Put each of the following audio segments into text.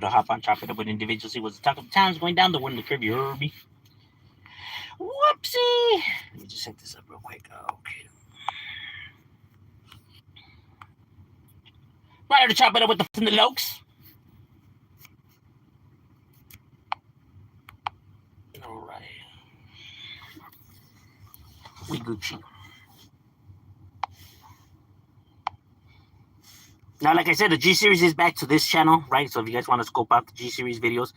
to hop on, chop it up with individuals. See what's the talk of the towns going down the one to curb your Herbie. Whoopsie! Let me just set this up real quick. Okay. Right to chop it up with the and the lokes. All right. We Gucci. Now, like I said, the G series is back to this channel, right? So if you guys want to scope out the G series videos,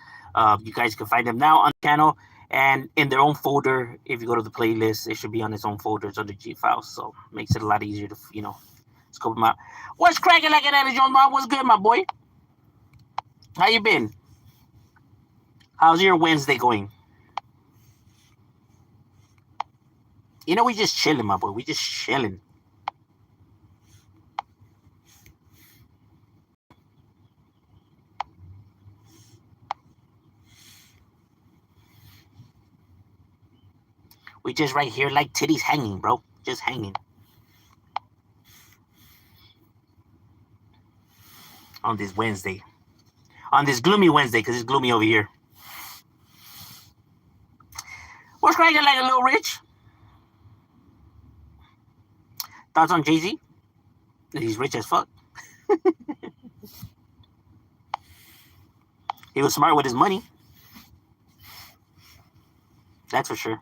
you guys can find them now on the channel and in their own folder. If you go to the playlist, it should be on its own folders under G files. So it makes it a lot easier to, scope them out. What's cracking like an Anna Jones, Mom? What's good, my boy? How you been? How's your Wednesday going? We just chilling, my boy. We just chilling. We just right here like titties hanging, bro. Just hanging. On this Wednesday. On this gloomy Wednesday, because it's gloomy over here. What's cracking like a little rich? Thoughts on Jay-Z? He's rich as fuck. He was smart with his money. That's for sure.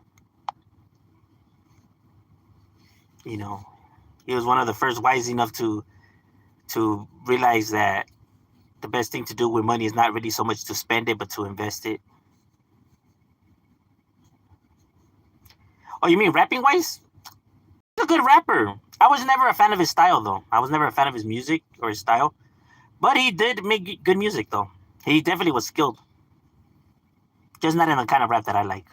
He was one of the first wise enough to realize that the best thing to do with money is not really so much to spend it, but to invest it. Oh, you mean rapping wise? He's a good rapper. I was never a fan of his style, though. I was never a fan of his music or his style. But he did make good music, though. He definitely was skilled. Just not in the kind of rap that I like.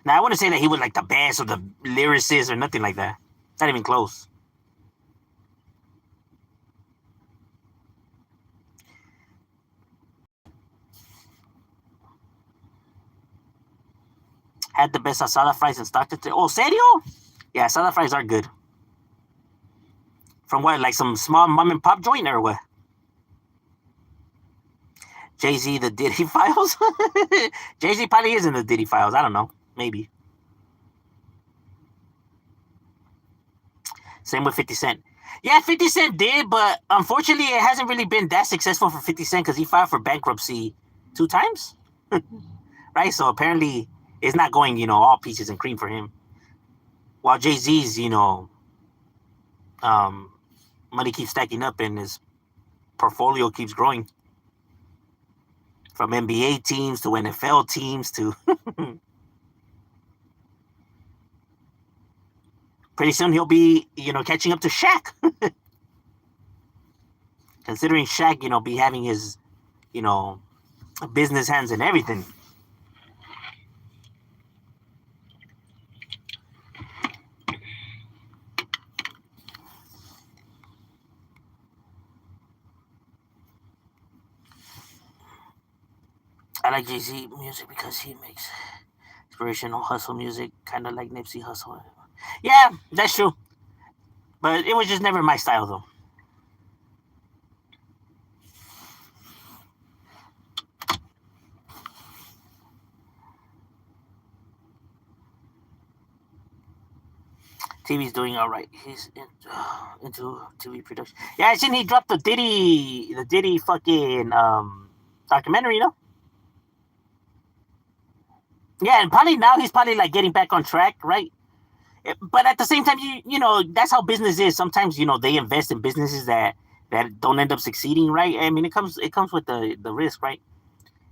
Now, I wouldn't say that he was like the best or the lyricist or nothing like that. Not even close. Had the best asada fries in Stockton. Oh, serio? Yeah, asada fries are good. From what, like some small mom and pop joint or what? Jay-Z, the Diddy Files? Jay-Z probably is in the Diddy Files. I don't know. Maybe. Same with 50 Cent. Yeah, 50 Cent did, but unfortunately it hasn't really been that successful for 50 Cent because he filed for bankruptcy 2 times. Right? So apparently it's not going, all peaches and cream for him. While Jay-Z's, money keeps stacking up and his portfolio keeps growing. From NBA teams to NFL teams to... Pretty soon he'll be, catching up to Shaq. Considering Shaq, be having his, business hands and everything. I like Jay-Z music because he makes inspirational hustle music, kind of like Nipsey Hussle. Yeah, that's true. But it was just never my style, though. TV's doing all right. He's into TV production. Yeah, I seen he dropped the Diddy fucking documentary, Yeah, and probably now he's probably like getting back on track, right? But at the same time, that's how business is. Sometimes they invest in businesses that don't end up succeeding, right? I mean, it comes with the risk, right?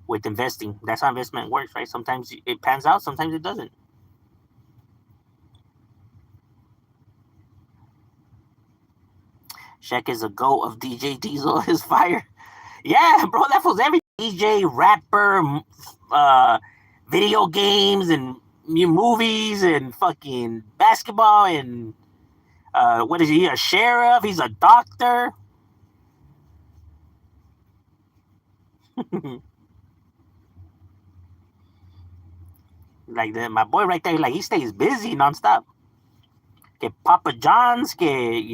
With investing, that's how investment works, right? Sometimes it pans out, sometimes it doesn't. Shaq is a GOAT of DJ Diesel is fire. Yeah, bro, that was every DJ, rapper, video games, and movies, and fucking basketball, and what is he? A sheriff? He's a doctor. Like my boy right there, like he stays busy nonstop. Get Papa John's, get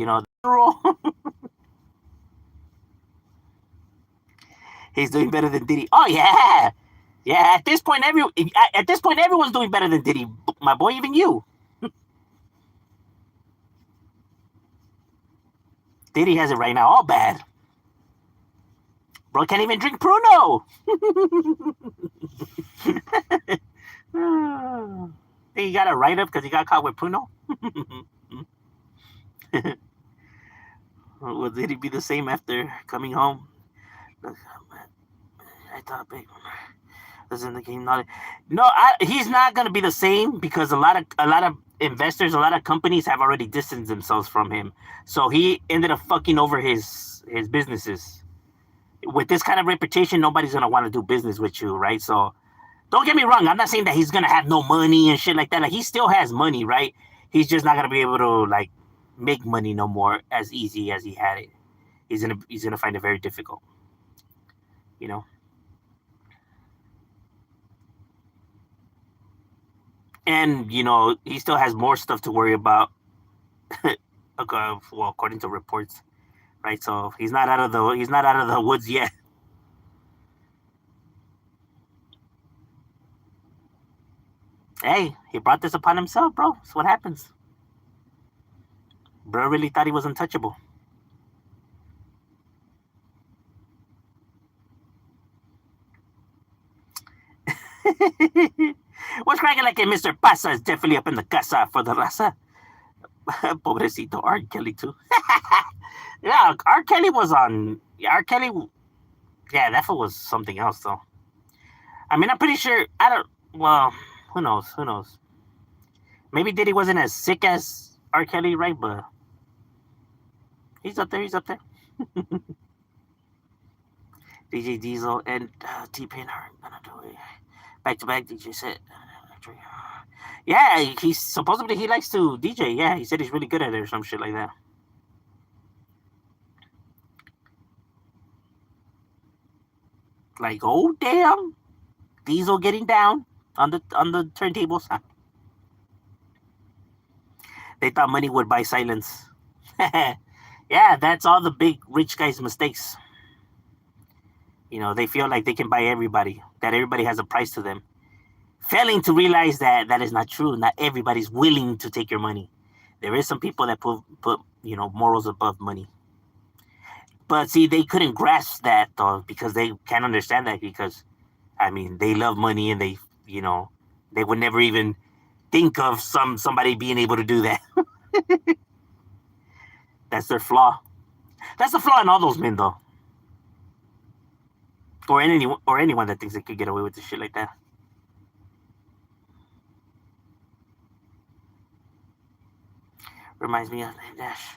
He's doing better than Diddy. Oh yeah, yeah. At this point, everyone's doing better than Diddy. My boy, even you. Diddy has it right now, all bad. Bro can't even drink Pruno. Think he got a write up because he got caught with Pruno? Will Diddy be the same after coming home? Look, I thought big was in the game. No, he's not gonna be the same because a lot of investors, a lot of companies have already distanced themselves from him. So he ended up fucking over his businesses. With this kind of reputation, nobody's gonna want to do business with you, right? So don't get me wrong. I'm not saying that he's gonna have no money and shit like that. Like he still has money, right? He's just not gonna be able to like make money no more as easy as he had it. He's gonna find it very difficult. You know. And you know he still has more stuff to worry about. Well, according to reports, right? So he's not out of the woods yet. Hey, he brought this upon himself, bro. That's what happens. Bro really thought he was untouchable. What's cracking like Mr. Pasa is definitely up in the casa for the raza. Pobrecito R. Kelly too. Yeah, R. Kelly was on. R. Kelly. Yeah, that was something else though. I mean, I'm pretty sure. I don't. Well, who knows? Who knows? Maybe Diddy wasn't as sick as R. Kelly, right? But he's up there. He's up there. DJ Diesel and T-Pain are gonna do it back to back DJ set. Yeah, he's supposedly he likes to DJ. Yeah, he said he's really good at it or some shit like that. Like, oh damn, Diesel getting down on the turntables. They thought money would buy silence. Yeah, that's all the big rich guys' mistakes. You know, they feel like they can buy everybody, that everybody has a price to them. Failing to realize that that is not true. Not everybody's willing to take your money. There is some people that put morals above money. But see, they couldn't grasp that though because they can't understand that because, I mean, they love money and they they would never even think of somebody being able to do that. That's their flaw. That's the flaw in all those men though. Or anyone that thinks they could get away with the shit like that. Reminds me of Dash.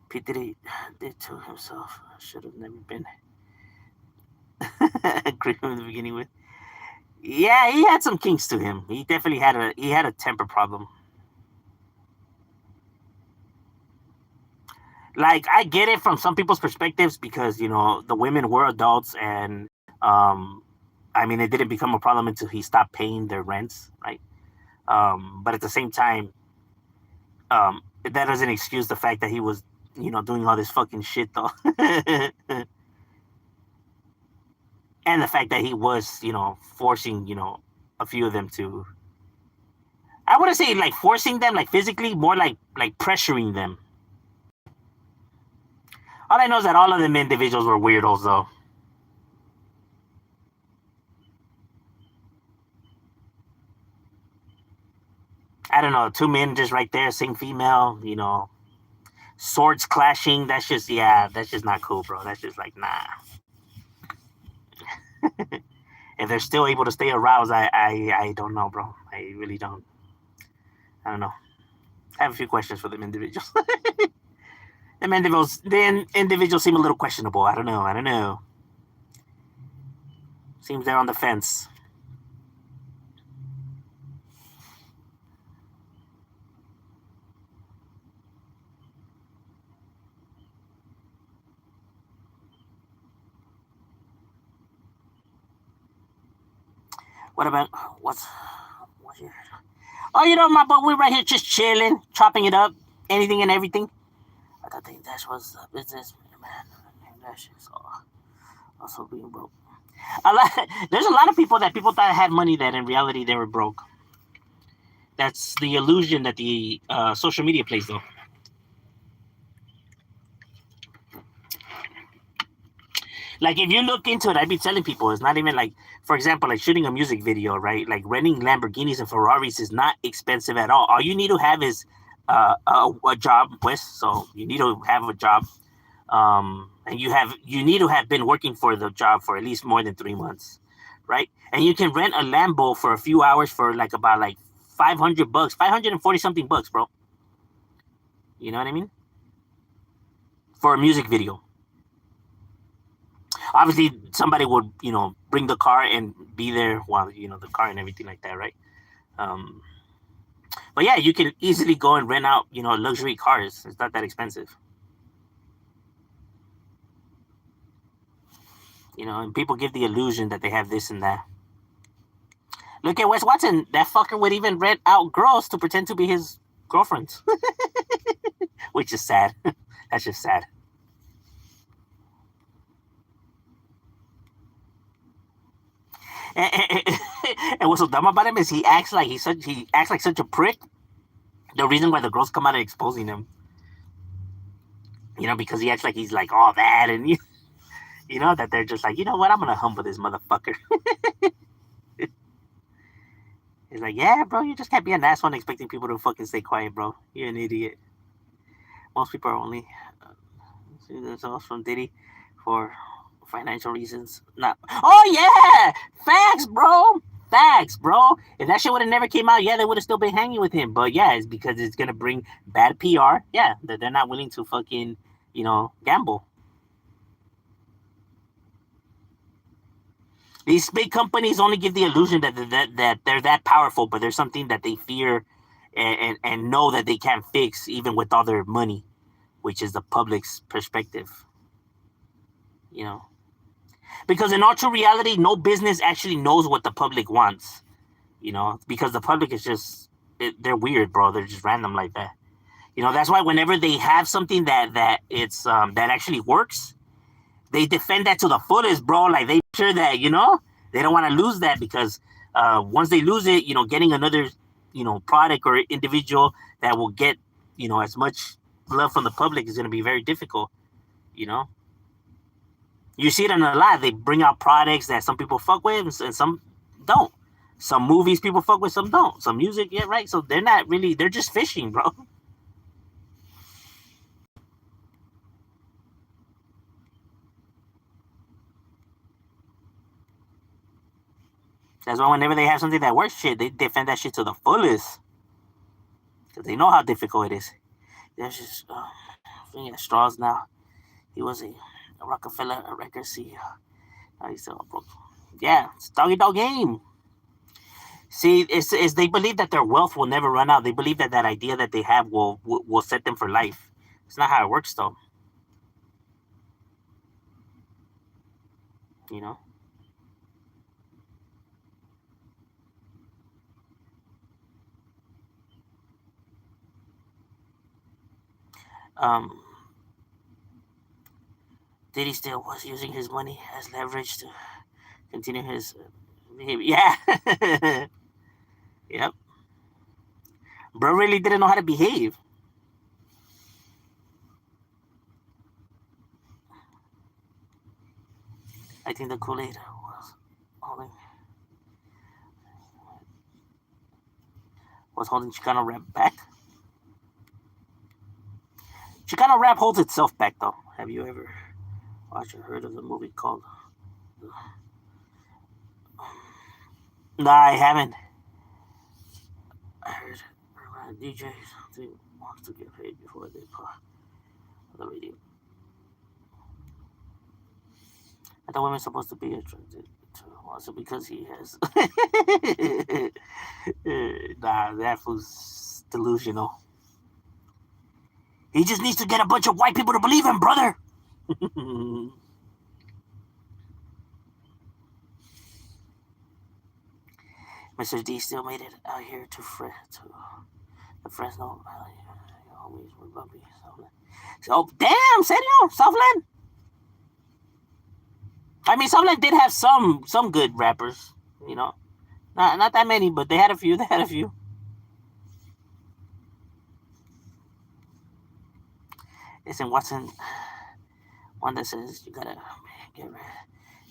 Pete Diddy did to himself. Should have never been. Agreed from the beginning with. Yeah, he had some kinks to him. He definitely had a temper problem. Like I get it from some people's perspectives because the women were adults and I mean it didn't become a problem until he stopped paying their rents, right? But at the same time, that doesn't excuse the fact that he was doing all this fucking shit though. And the fact that he was forcing a few of them to, I wouldn't say like forcing them like physically, more like pressuring them. All I know is that all of them individuals were weirdos though. I don't know, two men just right there, same female, swords clashing. That's just not cool, bro. That's just like nah. If they're still able to stay aroused, I don't know, bro. I really don't. I don't know. I have a few questions for them individuals. The individuals seem a little questionable. I don't know. Seems they're on the fence. What about what's your? Oh, my boy, we're right here just chilling, chopping it up, anything and everything. I think that was the business, man. That shit's Also being broke. There's a lot of people thought had money that in reality they were broke. That's the illusion that the social media plays, though. Like if you look into it, I'd be telling people it's not even like, for example, like shooting a music video, right? Like renting Lamborghinis and Ferraris is not expensive at all. All you need to have is a job, pues. So you need to have a job, and you need to have been working for the job for at least more than 3 months, right? And you can rent a Lambo for a few hours for like about like $500, 540 something bucks, bro. You know what I mean? For a music video. Obviously somebody would bring the car and be there while the car and everything like that, right? But yeah, you can easily go and rent out luxury cars. It's not that expensive, and people give the illusion that they have this and that. Look at Wes Watson. That fucker would even rent out girls to pretend to be his girlfriends. Which is sad. That's just sad. And what's so dumb about him is he acts like such a prick. The reason why the girls come out and exposing him, because he acts like he's like all that, and that they're just like, what, I'm gonna humble this motherfucker. He's like, yeah, bro, you just can't be an asshole and expecting people to fucking stay quiet, bro. You're an idiot. Most people are only there's also from Diddy for financial reasons. Not. Oh yeah, facts, bro. Facts, bro. If that shit would have never came out, yeah, they would have still been hanging with him. But yeah, it's because it's gonna bring bad PR. Yeah, that they're not willing to fucking gamble. These big companies only give the illusion that they're that powerful, but there's something that they fear and know that they can't fix even with all their money, which is the public's perspective. Because in all true reality, no business actually knows what the public wants. Because the public is just they're weird, bro. They're just random like that. That's why whenever they have something that it's that actually works, they defend that to the fullest, bro. Like they sure that they don't want to lose that because once they lose it, getting another product or individual that will get as much love from the public is going to be very difficult. You see it in a lot. They bring out products that some people fuck with and some don't. Some movies people fuck with, some don't. Some music, yeah, right. So they're not really. They're just fishing, bro. That's why whenever they have something that works, shit, they defend that shit to the fullest because they know how difficult it is. There's just straws now. He was a Rockefeller record CEO. Now he's still broke. Yeah, it's doggy dog game. See, it's they believe that their wealth will never run out. They believe that idea that they have will set them for life. It's not how it works, though. You know. Um, Diddy still was using his money as leverage to continue his behavior. Yeah. Yep. Bro really didn't know how to behave. I think the Kool-Aid was holding Chicano rap back. Chicano rap holds itself back, though. Have you ever watched or heard of the movie called? No, I haven't. I heard DJs wants to get paid before they put the radio. I thought women supposed to be attracted to also because he has. Nah, that was delusional. He just needs to get a bunch of white people to believe him, brother. Mr. D still made it out here to the Fresno Valley. Always with Bumpy. So, damn, serio? Southland? I mean, Sunlight did have some good rappers, you know, not that many, but they had a few. They had a few. Listen, Watson, one that says you gotta get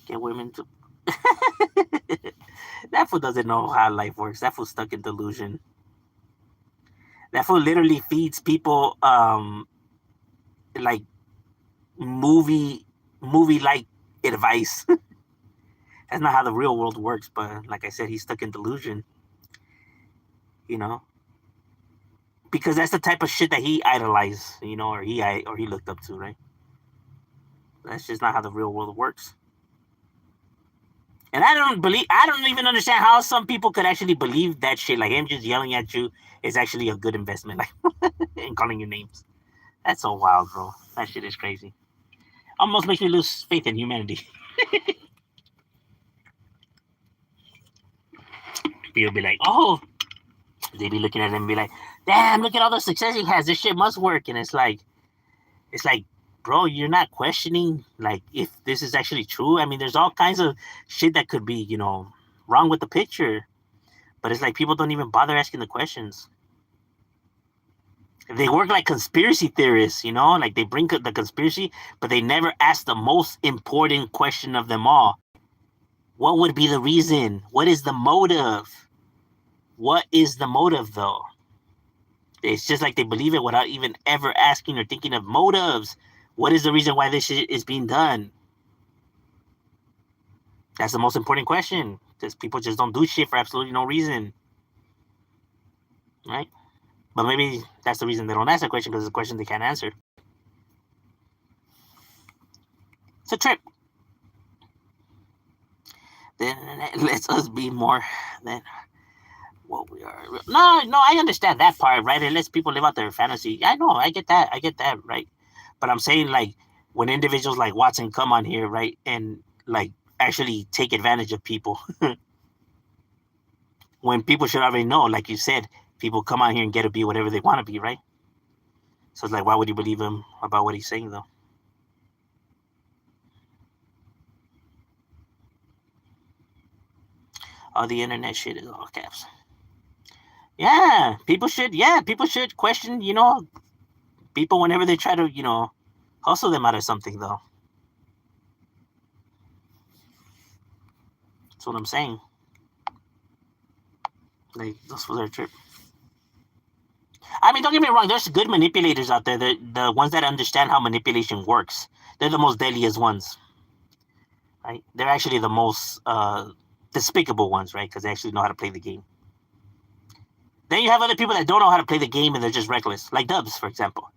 get women to. That fool doesn't know how life works. That fool stuck in delusion. That fool literally feeds people like movie like advice. That's not how the real world works, but like I said, he's stuck in delusion. You know, because that's the type of shit that he idolized, you know, or he looked up to, right? That's just not how the real world works. And I don't even understand how some people could actually believe that shit. Like him just yelling at you is actually a good investment, like and calling you names. That's so wild, bro. That shit is crazy. Almost makes me lose faith in humanity. People be like, oh, they be looking at him and be like, damn, look at all the success he has. This shit must work. And it's like, bro, you're not questioning like if this is actually true. I mean, there's all kinds of shit that could be, you know, wrong with the picture. But it's like people don't even bother asking the questions. They work like conspiracy theorists, you know, like they bring the conspiracy, but they never ask the most important question of them all. What would be the reason? What is the motive? What is the motive, though? It's just like they believe it without even ever asking or thinking of motives. What is the reason why this shit is being done? That's the most important question, because people just don't do shit for absolutely no reason, right? But maybe that's the reason they don't ask that question, because it's a question they can't answer. It's a trip. Then it lets us be more than what we are. No, I understand that part, right? It lets people live out their fantasy. I know, I get that, right? But I'm saying, like, when individuals like Watson come on here, right, and like actually take advantage of people, when people should already know, like you said, people come on here and get to be whatever they want to be, right? So it's like, why would you believe him about what he's saying, though? All the internet shit is all caps. Yeah, people should question, you know, people whenever they try to, you know, hustle them out of something, though. That's what I'm saying. Like, this was our trip. I mean, don't get me wrong. There's good manipulators out there. The ones that understand how manipulation works. They're the most deadliest ones, right? They're actually the most despicable ones, right? Because they actually know how to play the game. Then you have other people that don't know how to play the game and they're just reckless, like Dubs, for example.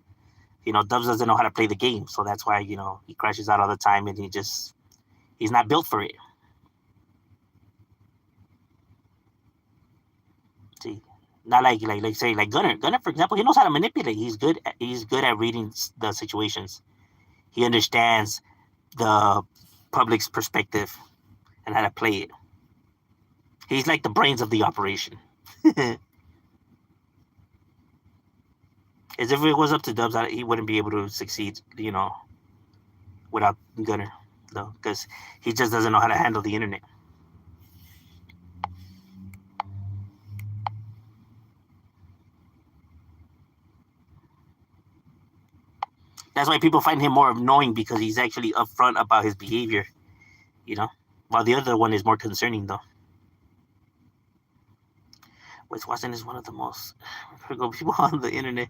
You know, Dubs doesn't know how to play the game, so that's why, you know, he crashes out all the time and he's not built for it. See, not like say like Gunner. Gunner, for example, he knows how to manipulate. He's good at reading the situations. He understands the public's perspective and how to play it. He's like the brains of the operation. As if it was up to Dubs, he wouldn't be able to succeed, you know, without Gunner, though, because he just doesn't know how to handle the internet. That's why people find him more annoying, because he's actually upfront about his behavior, you know, while the other one is more concerning, though. Wes Watson is one of the most people on the internet.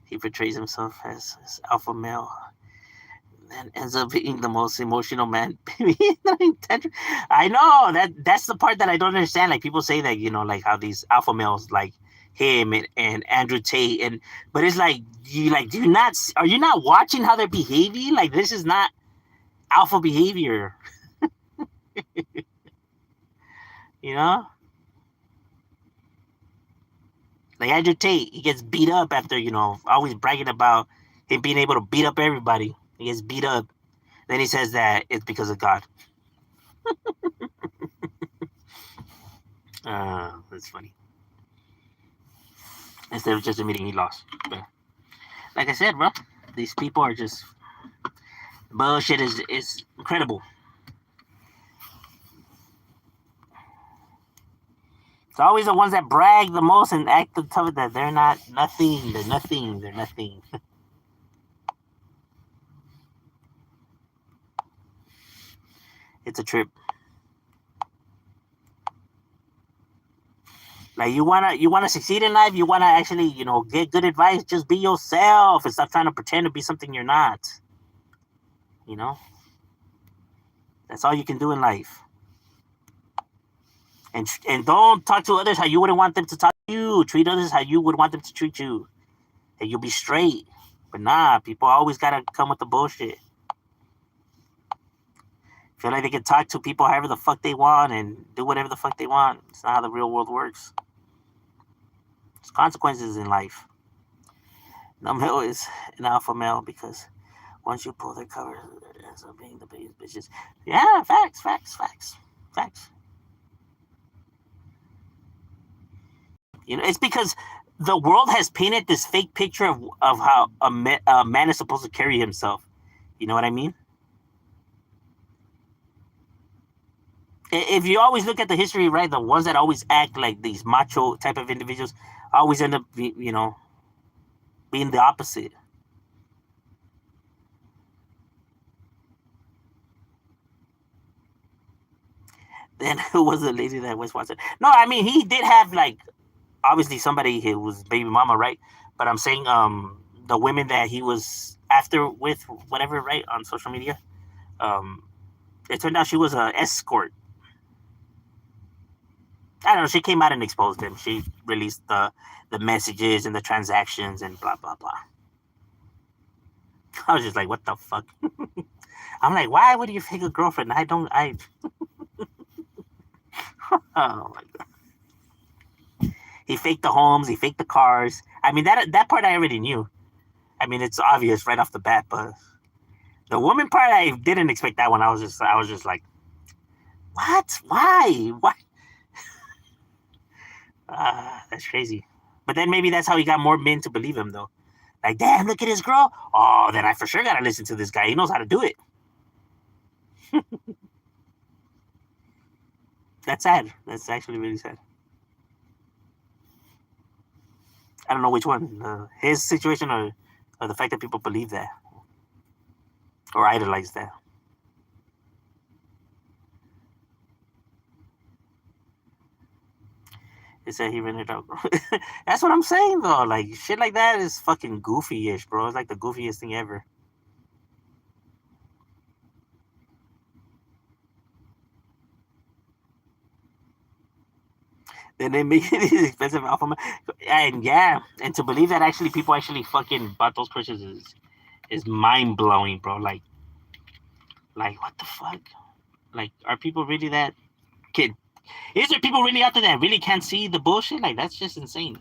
He portrays himself as alpha male and ends up being the most emotional man. I know that's the part that I don't understand. Like, people say that, you know, like how these alpha males like him and Andrew Tate, and but it's like, are you not watching how they're behaving? Like, this is not alpha behavior. You know? Like Andrew Tate, he gets beat up after, you know, always bragging about him being able to beat up everybody. He gets beat up. Then he says that it's because of God. That's funny. Instead of just admitting he lost. But like I said, bro, these people are just bullshit is incredible. It's always the ones that brag the most and act the toughest that they're not nothing. They're nothing. They're nothing. It's a trip. Like you wanna succeed in life. You wanna actually get good advice. Just be yourself and stop trying to pretend to be something you're not. You know that's all you can do in life. And don't talk to others how you wouldn't want them to talk to you. Treat others how you would want them to treat you, and you'll be straight. But nah, people always gotta come with the bullshit. Feel like they can talk to people however the fuck they want and do whatever the fuck they want. It's not how the real world works. There's consequences in life. No male is an alpha male because once you pull their cover, it ends up being the biggest bitches. Yeah, facts. It's because the world has painted this fake picture of how a man is supposed to carry himself. You know what I mean? If you always look at the history, right, the ones that always act like these macho type of individuals always end up, being the opposite. Then who was the lady that was watching? No, I mean he did have like obviously somebody who was baby mama, right? But I'm saying the women that he was after with whatever, right, on social media, um it turned out she was a escort. I don't know. She came out and exposed him. She released the messages and the transactions and blah blah blah. I was just like, what the fuck? I'm like, why would you fake a girlfriend? I don't. I. Oh my god. He faked the homes. He faked the cars. I mean that part I already knew. I mean it's obvious right off the bat, but the woman part I didn't expect that one. I was just like, what? Why? Why? That's crazy. But then maybe that's how he got more men to believe him, though. Like, damn, look at his girl. Oh, then I for sure gotta listen to this guy. He knows how to do it. That's sad. That's actually really sad. I don't know which one, his situation or the fact that people believe that or idolize that. He said he rented out. That's what I'm saying, though. Like, shit like that is fucking goofy-ish, bro. It's like the goofiest thing ever. Then they make it these expensive alpha male. And yeah, and to believe that actually people actually fucking bought those courses is mind blowing, bro. Like what the fuck? Like, are people really that kid? Is there people really out there that really can't see the bullshit? Like, that's just insane.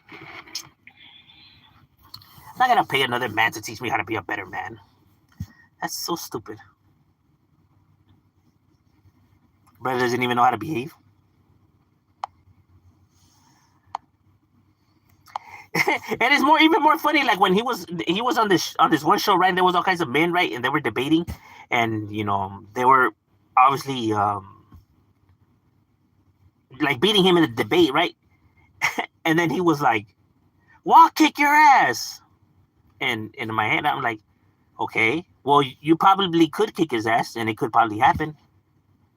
I'm not gonna pay another man to teach me how to be a better man. That's so stupid. Brother doesn't even know how to behave. And it's even more funny. Like when he was on this one show, right? There was all kinds of men, right? And they were debating, and they were obviously like beating him in the debate, right? And then he was like, "Well, I'll kick your ass." And in my head, I'm like, "Okay, well, you probably could kick his ass, and it could probably happen."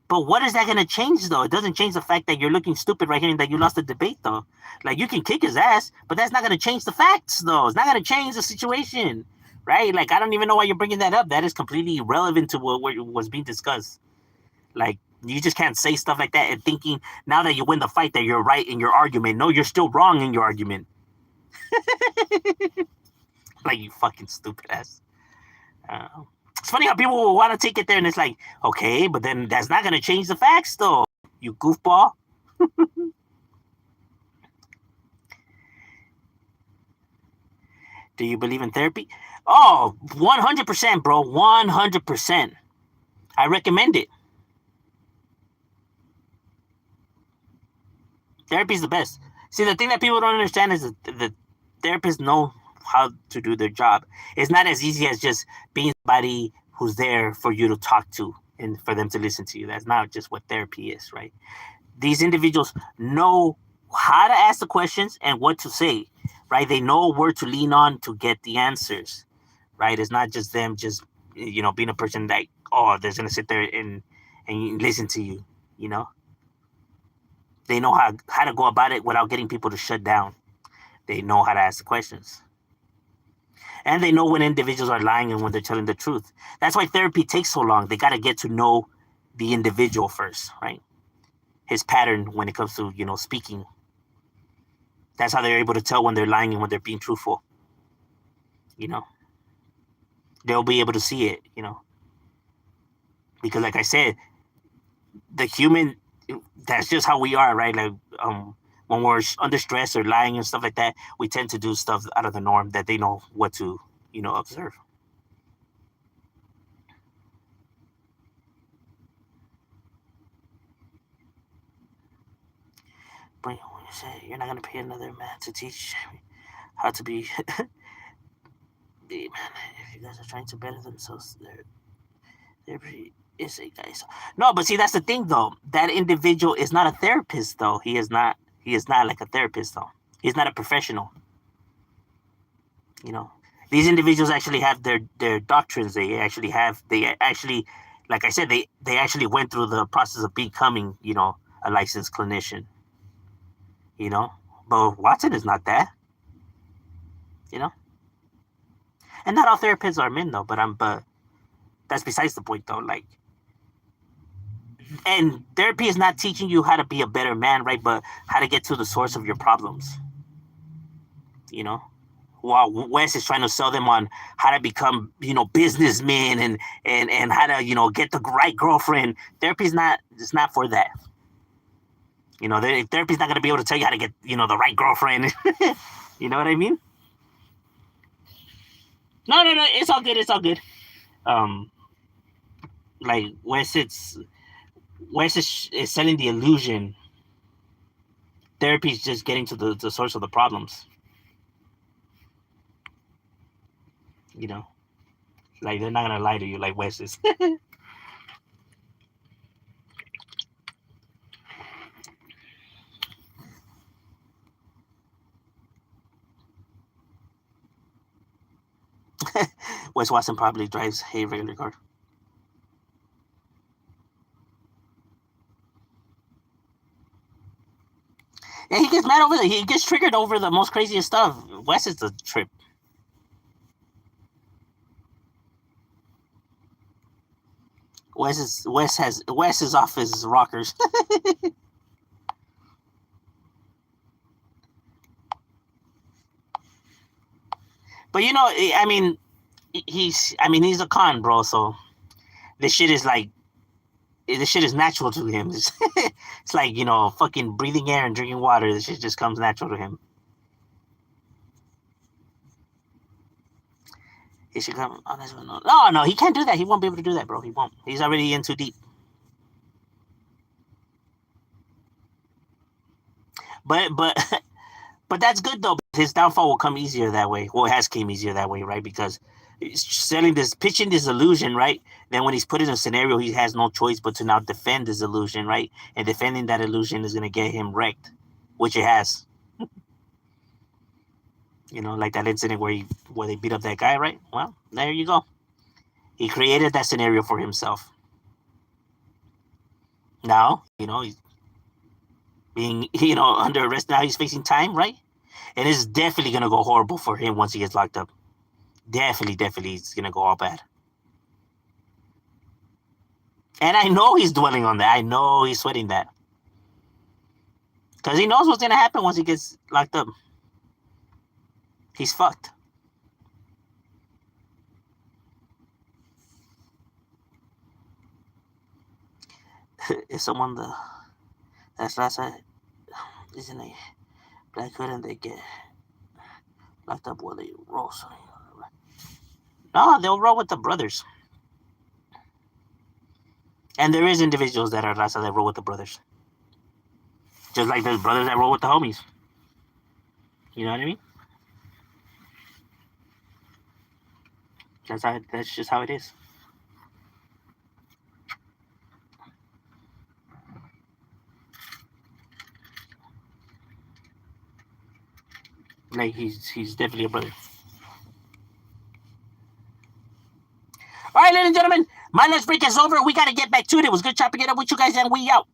But what is that going to change, though? It doesn't change the fact that you're looking stupid right here and that you lost the debate, though. Like, you can kick his ass, but that's not going to change the facts, though. It's not going to change the situation, right? Like, I don't even know why you're bringing that up. That is completely irrelevant to what was being discussed. Like, you just can't say stuff like that and thinking now that you win the fight that you're right in your argument. No, you're still wrong in your argument. Like, you fucking stupid ass. It's funny how people will want to take it there and it's like, okay, but then that's not going to change the facts, though. You goofball. Do you believe in therapy? Oh, 100%, bro. 100%. I recommend it. Therapy is the best. See, the thing that people don't understand is that the therapists know how to do their job. It's not as easy as just being somebody who's there for you to talk to. and for them to listen to you. That's not just what therapy is, right? These individuals know how to ask the questions and what to say, right? They know where to lean on to get the answers, right? It's not just them just, being a person that, oh, they're going to sit there and listen to you, you know? They know how to go about it without getting people to shut down. They know how to ask the questions. And they know when individuals are lying and when they're telling the truth. That's why therapy takes so long. They got to get to know the individual first, right? His pattern when it comes to, speaking. That's how they're able to tell when they're lying and when they're being truthful. You know, they'll be able to see it, because like I said, the human, that's just how we are, right? Like, when we're under stress or lying and stuff like that, we tend to do stuff out of the norm that they know what to, observe. But when you say you're not gonna pay another man to teach how to be, man, if you guys are trying to better themselves, they're pretty is a guy. So, no, but see, that's the thing though. That individual is not a therapist though. He is not. He is not like a therapist though. He's not a professional. You know, these individuals actually have their doctrines. They actually, like I said, they actually went through the process of becoming, a licensed clinician. You know, but Watson is not that. You know, and not all therapists are men though. But that's besides the point though. Like, and therapy is not teaching you how to be a better man, right? But how to get to the source of your problems. You know, while Wes is trying to sell them on how to become, businessmen and how to, get the right girlfriend. Therapy's not. It's not for that. Therapy's not going to be able to tell you how to get, the right girlfriend. You know what I mean? No, no, no. It's all good. It's all good. Um, like Wes is selling the illusion. Therapy is just getting to the source of the problems. You know, like they're not gonna lie to you like Wes is. Wes Watson probably drives a regular car. Yeah, he gets mad over that. He gets triggered over the most craziest stuff. Wes is a trip. Wes is off his rockers. But I mean, he's a con, bro. So this shit is like this shit is natural to him. It's like fucking breathing air and drinking water. This shit just comes natural to him. He should come on this one. No, no, he can't do that. He won't be able to do that, bro. He won't. He's already in too deep. But but that's good though. His downfall will come easier that way. Well, it has came easier that way, right? Because he's pitching this illusion, right? Then when he's put in a scenario, he has no choice but to now defend his illusion, right? And defending that illusion is going to get him wrecked, which it has. Like that incident where they beat up that guy, right? Well, there you go. He created that scenario for himself. Now, he's being, under arrest. Now he's facing time, right? And it's definitely gonna go horrible for him once he gets locked up. Definitely, it's gonna go all bad. And I know he's dwelling on that. I know he's sweating that because he knows what's gonna happen once he gets locked up. He's fucked. If someone that's last side isn't a black hood and they get locked up, will they roll? No, they'll roll with the brothers. And there is individuals that are Raza that roll with the brothers. Just like there's brothers that roll with the homies. You know what I mean? That's just how it is. Like he's definitely a brother. All right, ladies and gentlemen, my lunch break is over. We got to get back to it. It was good chopping it up with you guys, and we out.